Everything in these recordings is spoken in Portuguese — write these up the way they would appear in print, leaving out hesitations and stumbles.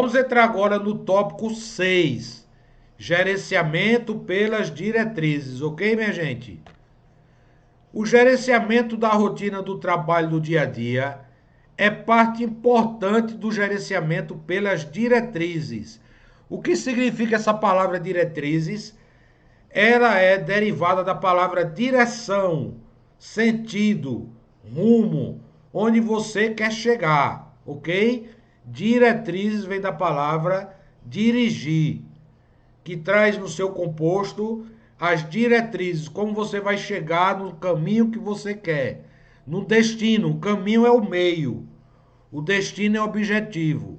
Vamos entrar agora no tópico 6, gerenciamento pelas diretrizes, ok, minha gente? O gerenciamento da rotina do trabalho do dia a dia é parte importante do gerenciamento pelas diretrizes. O que significa essa palavra diretrizes? Ela é derivada da palavra direção, sentido, rumo, onde você quer chegar, ok? Diretrizes vem da palavra dirigir, que traz no seu composto as diretrizes, como você vai chegar no caminho que você quer. No destino, o caminho é o meio, o destino é o objetivo.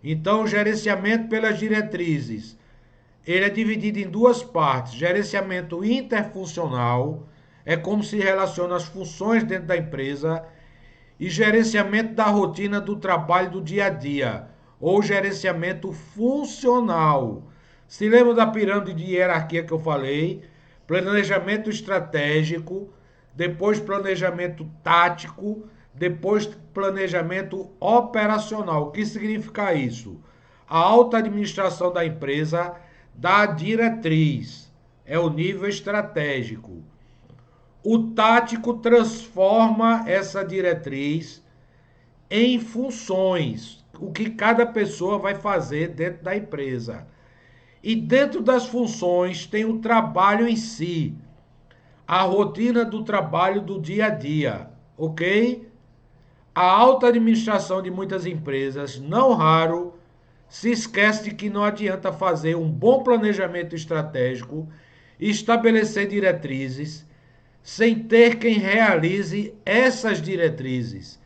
Então, o gerenciamento pelas diretrizes, ele é dividido em duas partes. Gerenciamento interfuncional, é como se relaciona as funções dentro da empresa, e gerenciamento da rotina do trabalho do dia a dia, ou gerenciamento funcional. Se lembra da pirâmide de hierarquia que eu falei? Planejamento estratégico, depois planejamento tático, depois planejamento operacional. O que significa isso? A alta administração da empresa dá diretriz, é o nível estratégico. O tático transforma essa diretriz em funções, o que cada pessoa vai fazer dentro da empresa. E dentro das funções tem o trabalho em si, a rotina do trabalho do dia a dia, ok? A alta administração de muitas empresas, não raro, se esquece de que não adianta fazer um bom planejamento estratégico e estabelecer diretrizes sem ter quem realize essas diretrizes.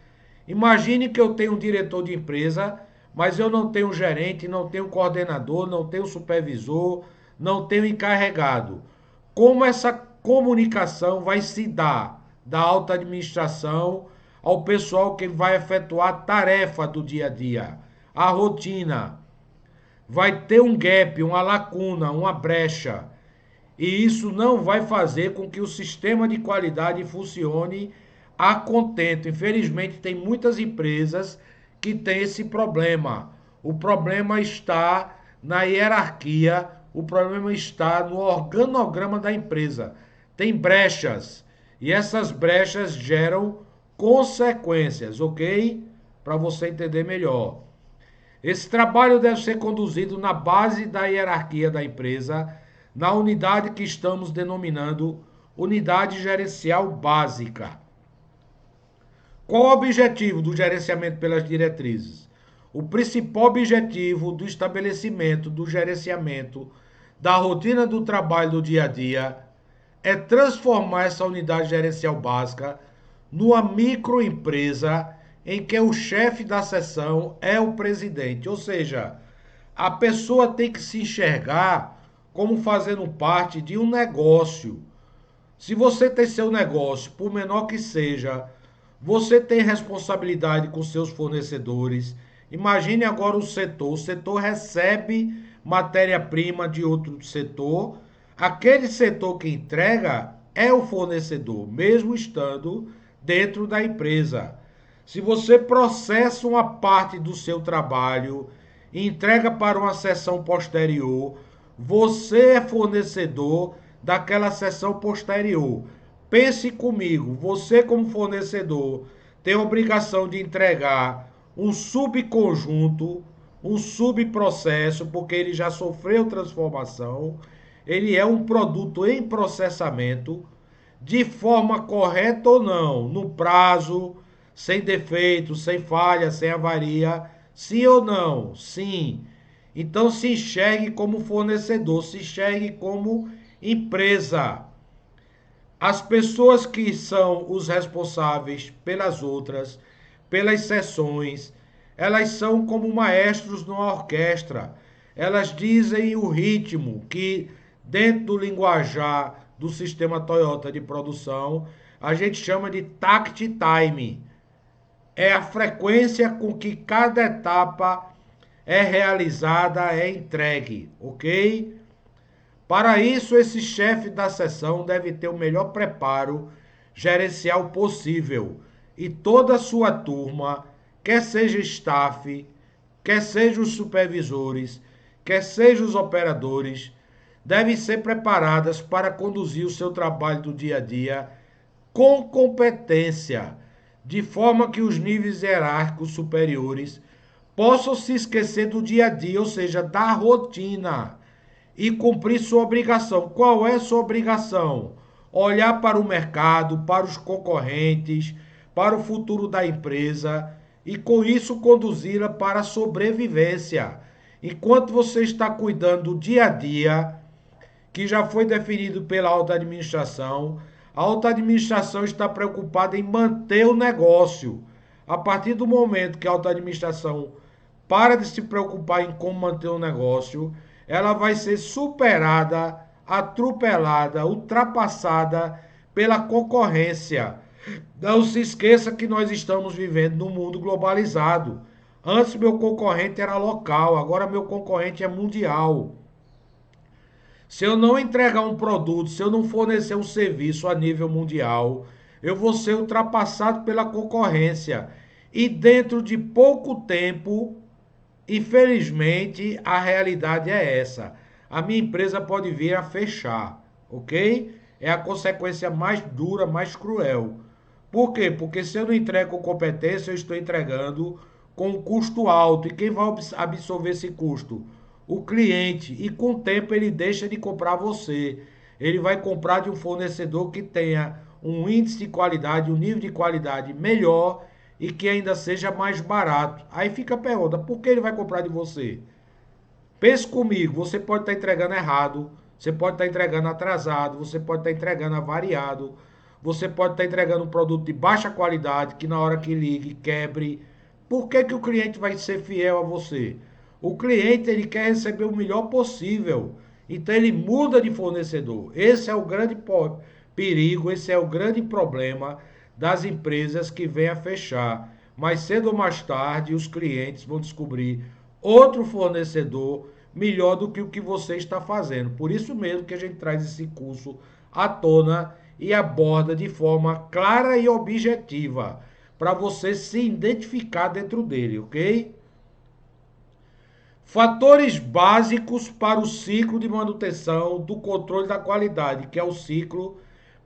Imagine que eu tenho um diretor de empresa, mas eu não tenho gerente, não tenho coordenador, não tenho supervisor, não tenho encarregado. Como essa comunicação vai se dar da alta administração ao pessoal que vai efetuar a tarefa do dia a dia, a rotina? Vai ter um gap, uma lacuna, uma brecha. E isso não vai fazer com que o sistema de qualidade funcione a contento. Infelizmente, tem muitas empresas que têm esse problema. O problema está na hierarquia, o problema está no organograma da empresa. Tem brechas e essas brechas geram consequências, ok? Para você entender melhor. Esse trabalho deve ser conduzido na base da hierarquia da empresa, na unidade que estamos denominando unidade gerencial básica. Qual o objetivo do gerenciamento pelas diretrizes? O principal objetivo do estabelecimento do gerenciamento da rotina do trabalho do dia a dia é transformar essa unidade gerencial básica numa microempresa em que o chefe da seção é o presidente. Ou seja, a pessoa tem que se enxergar como fazendo parte de um negócio. Se você tem seu negócio, por menor que seja, você tem responsabilidade com seus fornecedores. Imagine agora o setor recebe matéria-prima de outro setor. Aquele setor que entrega é o fornecedor, mesmo estando dentro da empresa. Se você processa uma parte do seu trabalho e entrega para uma seção posterior, você é fornecedor daquela seção posterior. Pense comigo, você como fornecedor tem a obrigação de entregar um subconjunto, um subprocesso, porque ele já sofreu transformação, ele é um produto em processamento, de forma correta ou não, no prazo, sem defeito, sem falha, sem avaria, sim ou não? Sim. Então se enxergue como fornecedor, se enxergue como empresa. As pessoas que são os responsáveis pelas outras, pelas sessões, elas são como maestros numa orquestra. Elas dizem o ritmo que, dentro do linguajar do sistema Toyota de produção, a gente chama de tact time. É a frequência com que cada etapa é realizada, é entregue, ok? Para isso, esse chefe da seção deve ter o melhor preparo gerencial possível e toda a sua turma, quer seja staff, quer sejam os supervisores, quer sejam os operadores, devem ser preparadas para conduzir o seu trabalho do dia a dia com competência, de forma que os níveis hierárquicos superiores possam se esquecer do dia a dia, ou seja, da rotina, e cumprir sua obrigação. Qual é sua obrigação? Olhar para o mercado, para os concorrentes, para o futuro da empresa e com isso conduzi-la para a sobrevivência. Enquanto você está cuidando do dia a dia, que já foi definido pela alta administração, a alta administração está preocupada em manter o negócio. A partir do momento que a alta administração para de se preocupar em como manter o negócio, ela vai ser superada, atropelada, ultrapassada pela concorrência. Não se esqueça que nós estamos vivendo num mundo globalizado. Antes meu concorrente era local, agora meu concorrente é mundial. Se eu não entregar um produto, se eu não fornecer um serviço a nível mundial, eu vou ser ultrapassado pela concorrência. E dentro de pouco tempo, infelizmente, a realidade é essa. A minha empresa pode vir a fechar, ok? É a consequência mais dura, mais cruel. Por quê? Porque se eu não entrego com competência, eu estou entregando com um custo alto. E quem vai absorver esse custo? O cliente. E com o tempo ele deixa de comprar você. Ele vai comprar de um fornecedor que tenha um índice de qualidade, um nível de qualidade melhor e que ainda seja mais barato. Aí fica a pergunta, por que ele vai comprar de você? Pense comigo, você pode estar entregando errado, você pode estar entregando atrasado, você pode estar entregando avariado, você pode estar entregando um produto de baixa qualidade que na hora que ligue quebre. Por que o cliente vai ser fiel a você? O cliente ele quer receber o melhor possível, então ele muda de fornecedor. Esse é o grande perigo, esse é o grande problema das empresas que vêm a fechar. Mais cedo ou mais tarde, os clientes vão descobrir outro fornecedor melhor do que o que você está fazendo. Por isso mesmo que a gente traz esse curso à tona e aborda de forma clara e objetiva, para você se identificar dentro dele, ok? Fatores básicos para o ciclo de manutenção do controle da qualidade, que é o ciclo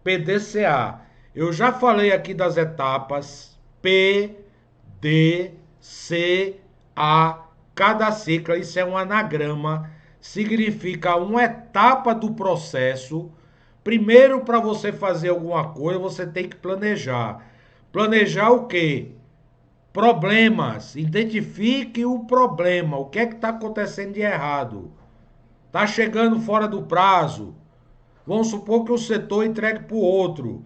PDCA. Eu já falei aqui das etapas P, D, C, A, cada sigla, isso é um anagrama, significa uma etapa do processo. Primeiro, para você fazer alguma coisa, você tem que planejar. Planejar o quê? Problemas. Identifique o problema. O que é que está acontecendo de errado? Está chegando fora do prazo. Vamos supor que o setor entregue para o outro.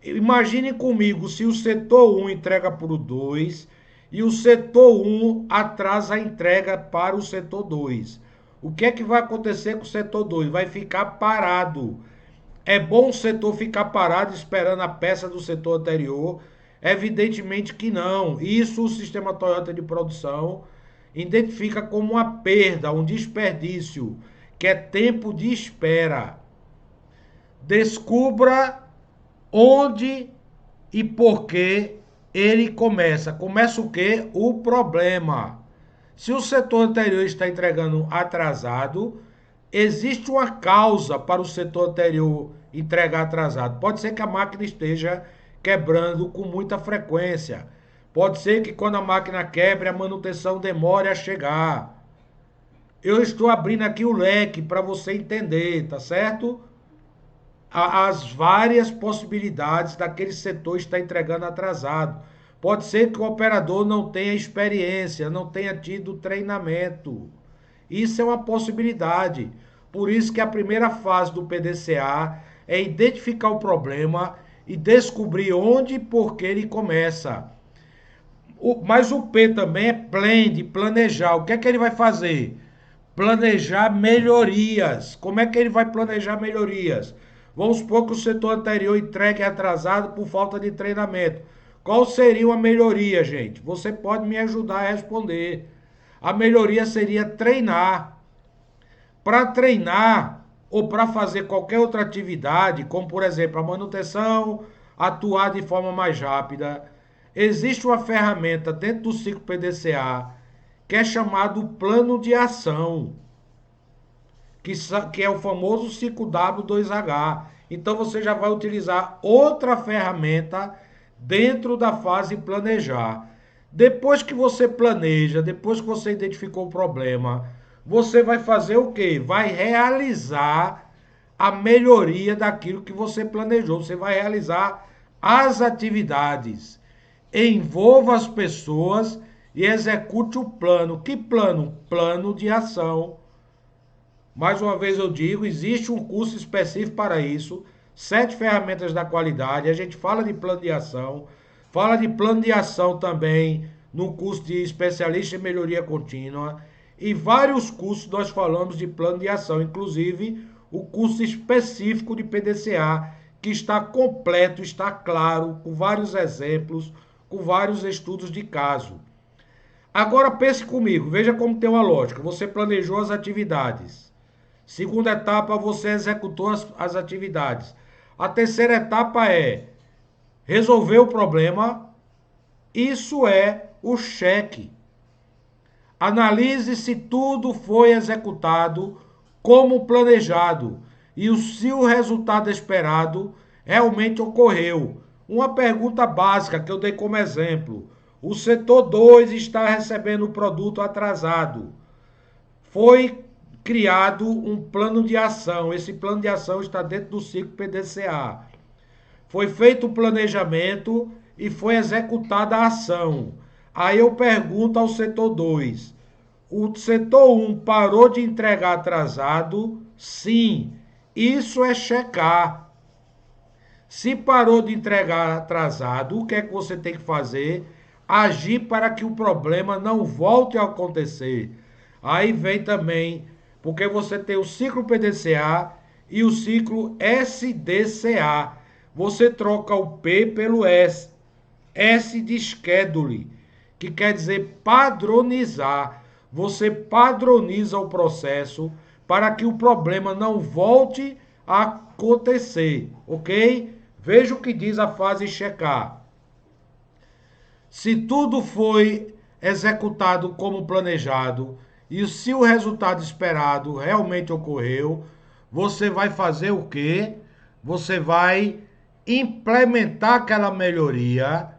Imagine comigo se o setor 1 entrega para o 2 e o setor 1 atrasa a entrega para o setor 2. O que é que vai acontecer com o setor 2? Vai ficar parado. É bom o setor ficar parado esperando a peça do setor anterior? Evidentemente que não. Isso o sistema Toyota de produção identifica como uma perda, um desperdício, que é tempo de espera. Descubra onde e por que ele começa. Começa o quê? O problema. Se o setor anterior está entregando atrasado, existe uma causa para o setor anterior entregar atrasado. Pode ser que a máquina esteja quebrando com muita frequência. Pode ser que quando a máquina quebre, a manutenção demore a chegar. Eu estou abrindo aqui o leque para você entender, tá certo? As várias possibilidades daquele setor estar entregando atrasado. Pode ser que o operador não tenha experiência, não tenha tido treinamento. Isso é uma possibilidade. Por isso que a primeira fase do PDCA é identificar o problema e descobrir onde e por que ele começa. Mas o P também é plan, de planejar. O que é que ele vai fazer? Planejar melhorias. Como é que ele vai planejar melhorias? Vamos supor que o setor anterior entregue atrasado por falta de treinamento. Qual seria uma melhoria, gente? Você pode me ajudar a responder. A melhoria seria treinar. Para treinar ou para fazer qualquer outra atividade, como por exemplo a manutenção, atuar de forma mais rápida, existe uma ferramenta dentro do ciclo PDCA que é chamado plano de ação, que é o famoso 5W2H. Então você já vai utilizar outra ferramenta dentro da fase planejar. Depois que você planeja, depois que você identificou o problema, você vai fazer o quê? Vai realizar a melhoria daquilo que você planejou. Você vai realizar as atividades. Envolva as pessoas e execute o plano. Que plano? Plano de ação. Mais uma vez eu digo, existe um curso específico para isso. 7 ferramentas da qualidade. A gente fala de plano de ação. Fala de plano de ação também no curso de especialista em melhoria contínua. E vários cursos nós falamos de plano de ação, inclusive o curso específico de PDCA, que está completo, está claro, com vários exemplos, com vários estudos de caso. Agora pense comigo, veja como tem uma lógica. Você planejou as atividades. Segunda etapa, você executou as atividades. A terceira etapa é resolver o problema. Isso é o cheque. Analise se tudo foi executado como planejado e se o resultado esperado realmente ocorreu. Uma pergunta básica que eu dei como exemplo. O setor 2 está recebendo o produto atrasado. Foi criado um plano de ação. Esse plano de ação está dentro do ciclo PDCA. Foi feito o planejamento e foi executada a ação. Aí eu pergunto ao setor 2. O setor 1 parou de entregar atrasado? Sim. Isso é checar. Se parou de entregar atrasado, o que é que você tem que fazer? Agir para que o problema não volte a acontecer. Aí vem também, porque você tem o ciclo PDCA e o ciclo SDCA. Você troca o P pelo S. S de schedule, que quer dizer padronizar. Você padroniza o processo para que o problema não volte a acontecer, ok? Veja o que diz a fase checar. Se tudo foi executado como planejado e se o resultado esperado realmente ocorreu, você vai fazer o quê? Você vai implementar aquela melhoria,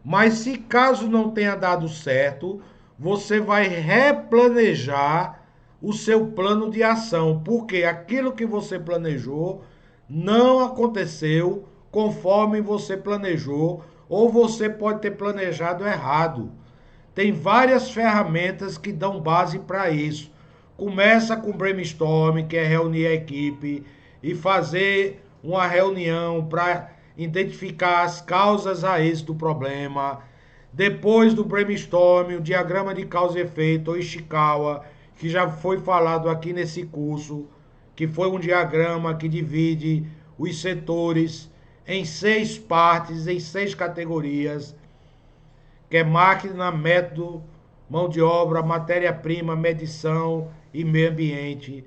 mas se caso não tenha dado certo, você vai replanejar o seu plano de ação, porque aquilo que você planejou não aconteceu conforme você planejou, ou você pode ter planejado errado. Tem várias ferramentas que dão base para isso. Começa com brainstorming, que é reunir a equipe e fazer uma reunião para identificar as causas raízes do problema. Depois do brainstorming, o diagrama de causa e efeito, ou Ishikawa, que já foi falado aqui nesse curso, que foi um diagrama que divide os setores em 6 partes, em 6 categorias, que é máquina, método, mão de obra, matéria-prima, medição e meio ambiente.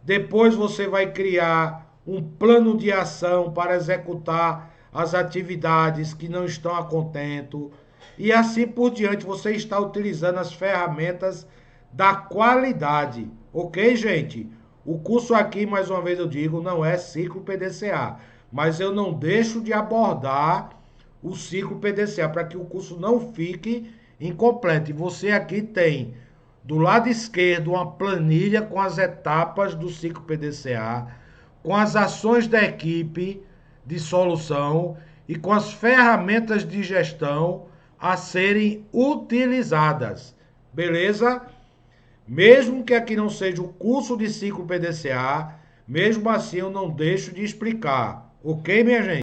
Depois você vai criar um plano de ação para executar as atividades que não estão a contento. E assim por diante, você está utilizando as ferramentas da qualidade. Ok, gente? O curso aqui, mais uma vez eu digo, não é ciclo PDCA. Mas eu não deixo de abordar o ciclo PDCA para que o curso não fique incompleto. E você aqui tem do lado esquerdo uma planilha com as etapas do ciclo PDCA, com as ações da equipe de solução e com as ferramentas de gestão a serem utilizadas. Beleza? Mesmo que aqui não seja o curso de ciclo PDCA, mesmo assim eu não deixo de explicar. Ok, minha gente?